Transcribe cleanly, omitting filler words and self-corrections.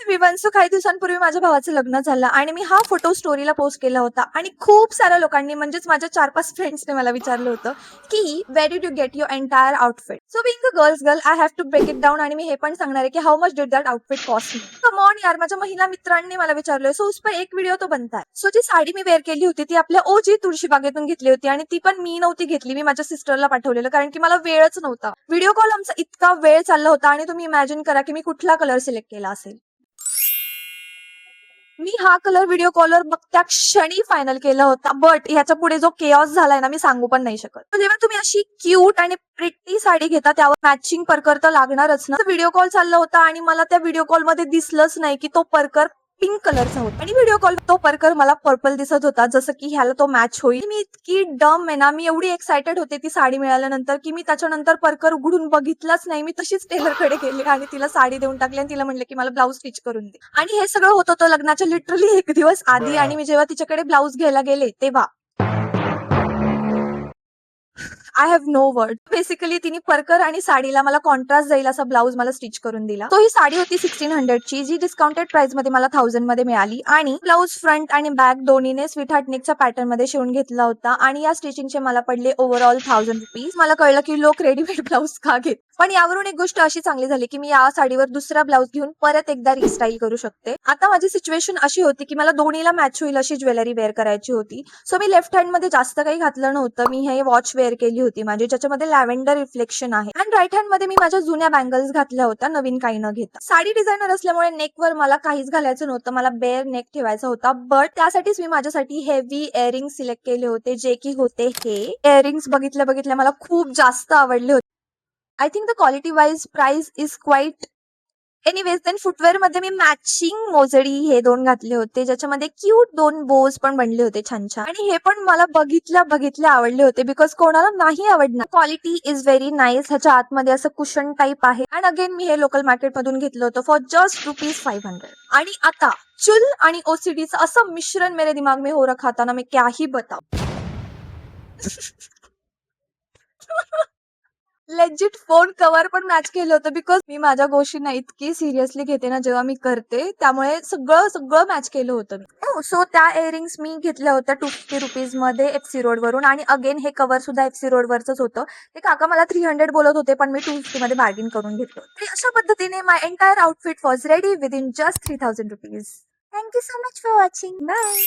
विवांसो काही दिवसांपूर्वी माझ्या भावाचं लग्न झालं आणि मी हा फोटो स्टोरीला पोस्ट केला होता आणि खूप साऱ्या लोकांनी म्हणजेच माझ्या 4-5 फ्रेंड्सने मला विचारलं होतं की where did you get your entire outfit. So being a girl I have to break it down आणि मी हे पण सांगणार आहे की how much did that outfit cost me. Come on यार, माझ्या महिला मित्रांनी मला विचारलं सो उस पर एक व्हिडिओ तो बनता है. सो जी साडी मी वेअर केली होती ती आपल्या ओजी तुळशी बागेतून घेतली होती आणि ती पण मी नव्हती घेतली, मी माझ्या सिस्टरला पाठवलेलं कारण की मला वेळच नव्हता. व्हिडिओ कॉल आमचा इतका वेळ चालला होता आणि तुम्ही इमॅजिन करा की मी कुठला कलर सिलेक्ट केला असेल. मी हा कलर व्हिडिओ कॉलवर बघत्या क्षणी फायनल केला होता, बट ह्याच्या पुढे जो केऑस झालाय ना मी सांगू पण नाही शकत. तर जेव्हा तुम्ही अशी क्यूट आणि प्रिटी साडी घेता त्यावर मॅचिंग परकर तर लागणारच ना. व्हिडिओ कॉल चालला होता आणि मला त्या व्हिडिओ कॉल मध्ये दिसलंच नाही की तो परकर पिंक कलरचा होता आणि व्हिडिओ कॉल तो परकर मला पर्पल दिसत होता, जसं की ह्याला तो मॅच होईल. मी इतकी डम आहे ना, मी एवढी एक्सायटेड होते ती साडी मिळाल्यानंतर की मी त्याच्यानंतर परकर उघडून बघितलाच नाही. मी तशीच टेलरकडे गेले आणि तिला साडी देऊन टाकली आणि तिला म्हणले की मला ब्लाऊज स्टिच करून दे. आणि हे सगळं होत होतं लग्नाच्या लिटरली 1 दिवस आधी आणि मी जेव्हा तिच्याकडे ब्लाऊज घ्यायला गेले तेव्हा I have no word. Basically तिने परकर आणि साडीला मला कॉन्ट्रास्ट जाईल असा ब्लाऊज मला स्टिच करून दिला. तो ही साडी होती 1600 ची, जी डिस्काउंटेड प्राइस मध्ये मला 1000 मध्ये मिळाली आणि ब्लाऊज फ्रंट आणि बॅक दोन्हीने स्वीट हार्ट नेकच्या पॅटर्न मध्ये शिवून घेतला होता आणि या स्टिचिंगचे मला पडले ओव्हरऑल 1000 रुपीज. मला कळलं की लोक रेडीमेड ब्लाऊज का घेत. पण यावरून एक गोष्ट अशी चांगली झाली की मी या साडीवर दुसरा ब्लाऊज घेऊन परत एकदा रिस्टाईल करू शकते. आता माझी सिच्युएशन अशी होती की मला दोन्हीला मॅच होईल अशी ज्वेलरी वेअर करायची होती. सो मी लेफ्ट हँड मध्ये जास्त काही घातलं नव्हतं. मी हे वॉच वेअर केली होती माझी, ज्याच्यामध्ये लॅव्हेंडर रिफ्लेक्शन आहे आणि राईट हँड मध्ये मी माझ्या जुन्या बँगल्स घातल्या होत्या नवीन काही न घेता. साडी डिझायनर असल्यामुळे नेकवर मला काहीच घालायचं नव्हतं, मला बेअर नेक ठेवायचा होता. बट त्यासाठीच मी माझ्यासाठी हेवी इयरिंग सिलेक्ट केले होते, जे की होते हे इयरिंग्स. बघितल्या बघितल्या मला खूप जास्त आवडले होते. I think the quality wise price is quite. Anyways then footwear मध्ये मी मॅचिंग मोजडी हे 2 घातले होते, ज्याच्यामध्ये क्यूट 2 बोज पण बनले होते छान छान आणि हे पण मला बघितल्या बघितल्या आवडले होते बिकॉज कोणाला नाही आवडणार. Quality is very nice. ह्याच्या आतमध्ये असं कुशन टाईप आहे आणि अगेन मी हे लोकल मार्केट मधून घेतलं होतं फॉर जस्ट ₹500. आणि आता चुल आणि ओसीडीचं असं मिश्रण मेरे दिमाग में हो रखा था ना, मैं क्या ही बताऊं. लेजिट फोन कव्हर पण मॅच केलं होतं बिकॉज मी माझ्या गोष्टींना इतकी सिरियसली घेते ना जेव्हा मी करते, त्यामुळे सगळं सगळं मॅच केलं होतं मी. सो त्या इयरिंग्स मी घेतल्या होत्या ₹250 मध्ये एफसी रोड वरून आणि अगेन हे कव्हर सुद्धा एफसी रोड वरच होतं. ते काका मला 300 बोलत होते पण मी 250 मध्ये बार्गेन करून घेतलं. तर अशा पद्धतीने my entire outfit was ready within just ₹3000. Thank you so much for watching. Bye.